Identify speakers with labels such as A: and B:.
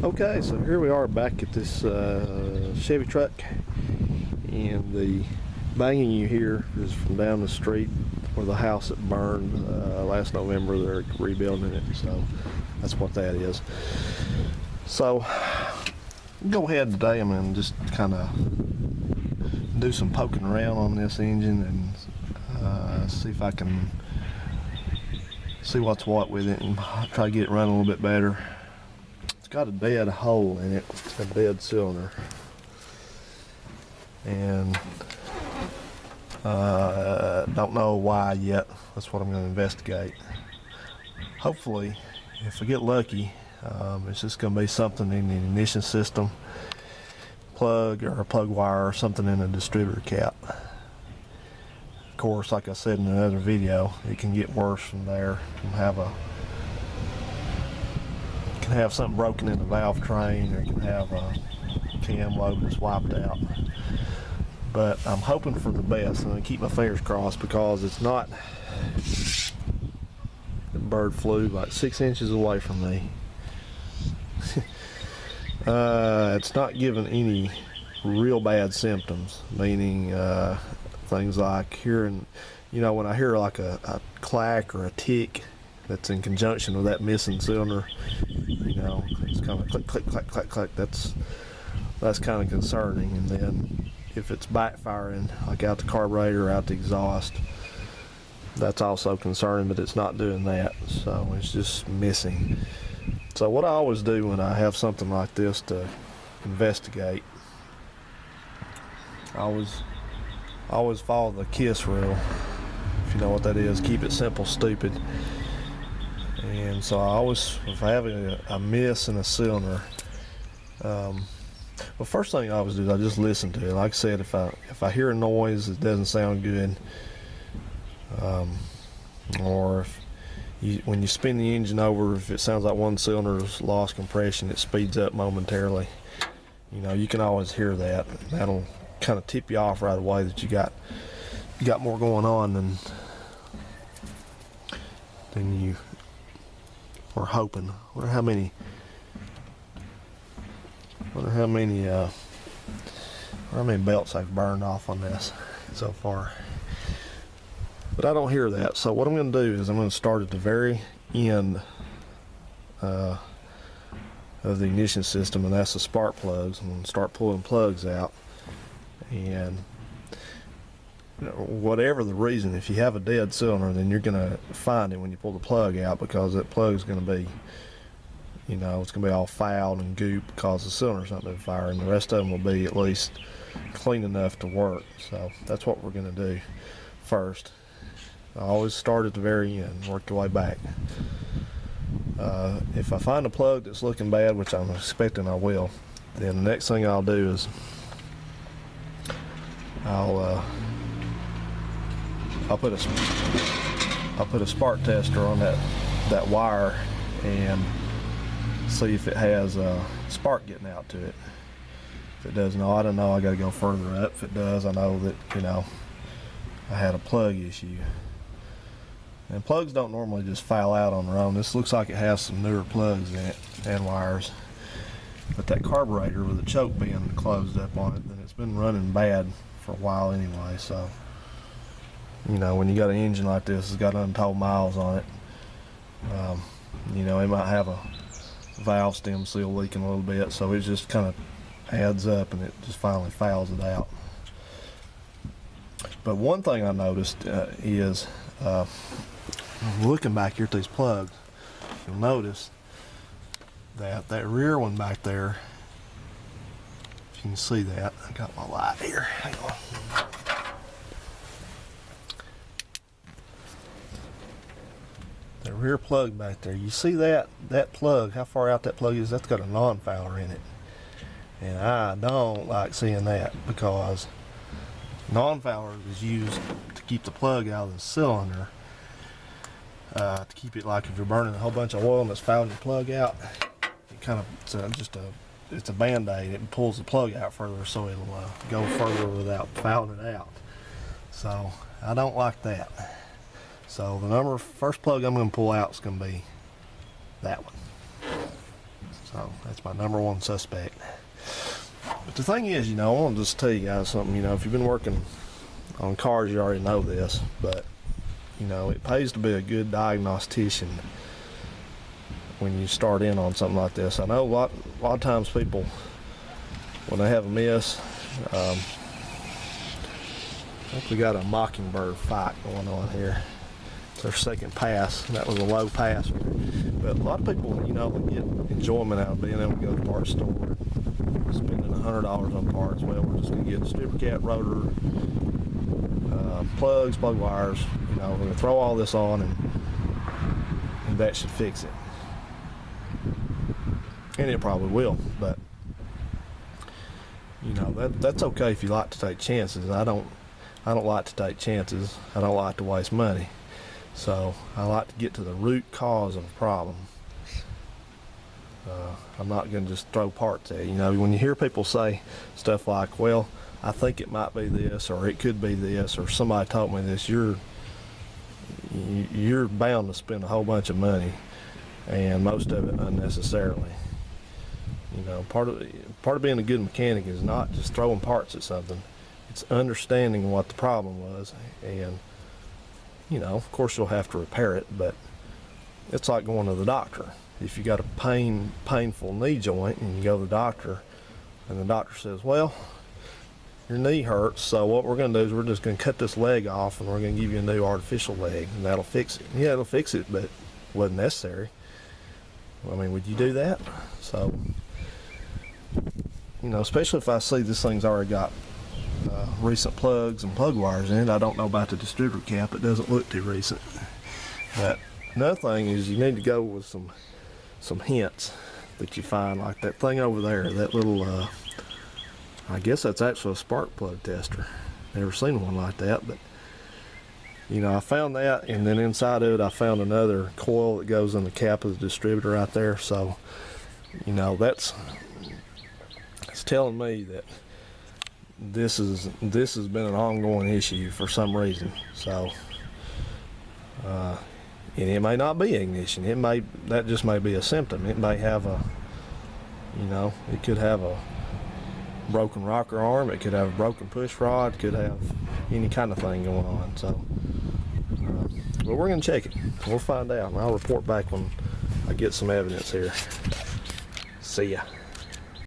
A: Okay, so here we are back at this Chevy truck, and the banging you hear is from down the street where the house that burned last November. They're rebuilding it, so that's what that is. So go ahead today. I'm going to just kind of do some poking around on this engine and see if I can see what's what with it and try to get it running a little bit better. It's got a dead hole in it. It's a dead cylinder, and don't know why yet. That's what I'm going to investigate. Hopefully, if I get lucky, it's just going to be something in the ignition system plug or a plug wire or something in a distributor cap. Of course, like I said in another video, it can get worse from there. You can have something broken in the valve train, or you can have a cam lobe that's wiped out. But I'm hoping for the best. I'm going to keep my fingers crossed because it's not. The bird flew like 6 inches away from me. It's not giving any real bad symptoms, meaning things like hearing, when I hear like a clack or a tick that's in conjunction with that missing cylinder, it's kind of click, click, clack, clack, clack. That's kind of concerning. And then if it's backfiring, like out the carburetor or out the exhaust, that's also concerning, but it's not doing that, so it's just missing. So what I always do when I have something like this to investigate, I always follow the KISS rule. If you know what that is, keep it simple, stupid. And so if I have a miss in a cylinder, well, first thing I always do is I just listen to it. Like I said, if I hear a noise that doesn't sound good, or when you spin the engine over, if it sounds like one cylinder's lost compression, it speeds up momentarily. You can always hear that. That'll kind of tip you off right away that you got more going on than you were hoping. Wonder how many belts I've burned off on this so far. But I don't hear that. So what I'm going to do is I'm going to start at the very end of the ignition system, and that's the spark plugs. I'm going to start pulling plugs out, and whatever the reason, if you have a dead cylinder, then you're going to find it when you pull the plug out, because that plug is going to be, it's going to be all fouled and goop because the cylinder's not been firing. The rest of them will be at least clean enough to work. So that's what we're going to do first. I always start at the very end, work your way back. If I find a plug that's looking bad, which I'm expecting I will, then the next thing I'll do is I'll put a spark tester on that wire and see if it has a spark getting out to it. If it does not, I don't know, I got to go further up. If it does, I know that I had a plug issue. And plugs don't normally just foul out on their own. This looks like it has some newer plugs in it and wires. But that carburetor with the choke being closed up on it, then it's been running bad for a while anyway. So, when you got an engine like this, it's got untold miles on it. It might have a valve stem seal leaking a little bit, so it just kind of adds up and it just finally fouls it out. But one thing I noticed is looking back here at these plugs, you'll notice that rear one back there, if you can see that, I got my light here, hang on. The rear plug back there, you see that plug, how far out that plug is? That's got a non-fouler in it. And I don't like seeing that, because non-fouler is used to keep the plug out of the cylinder, to keep it, like if you're burning a whole bunch of oil and it's fouling your plug out, it kind of, it's a band-aid. It pulls the plug out further so it'll go further without fouling it out. So I don't like that. So the first plug I'm going to pull out is going to be that one. So that's my number one suspect. But the thing is, I want to just tell you guys something. If you've been working on cars, you already know this, but it pays to be a good diagnostician when you start in on something like this. I know a lot of times people, when they have a miss, I think we got a mockingbird fight going on here. It's their second pass, and that was a low pass. But a lot of people, they get enjoyment out of being able to go to the parts store, spending $100 on parts. Well, we're just going to get a distributor cap, rotor, plugs, plug wires. We're going to throw all this on, and that should fix it. And it probably will, but that's okay if you like to take chances. I don't like to take chances. I don't like to waste money. So I like to get to the root cause of the problem. I'm not going to just throw parts at you. When you hear people say stuff like, well, I think it might be this, or it could be this, or somebody told me this, you're bound to spend a whole bunch of money, and most of it unnecessarily. Part of being a good mechanic is not just throwing parts at something. It's understanding what the problem was, and of course you'll have to repair it, but it's like going to the doctor. If you got a painful knee joint and you go to the doctor, and the doctor says, well, your knee hurts, so what we're going to do is we're just going to cut this leg off and we're going to give you a new artificial leg, and that'll fix it. Yeah, it'll fix it, but it wasn't necessary. I mean, would you do that? So, especially if I see this thing's already got recent plugs and plug wires in it. I don't know about the distributor cap. It doesn't look too recent. But another thing is you need to go with some hints that you find, like that thing over there, that little, I guess that's actually a spark plug tester. Never seen one like that, but I found that, and then inside of it I found another coil that goes in the cap of the distributor right there. So, it's telling me that this has been an ongoing issue for some reason. So, and it may not be ignition. That just may be a symptom. It may have it could have a broken rocker arm. It could have a broken push rod. It could have any kind of thing going on. So, but we're gonna check it. We'll find out, and I'll report back when I get some evidence here. See ya.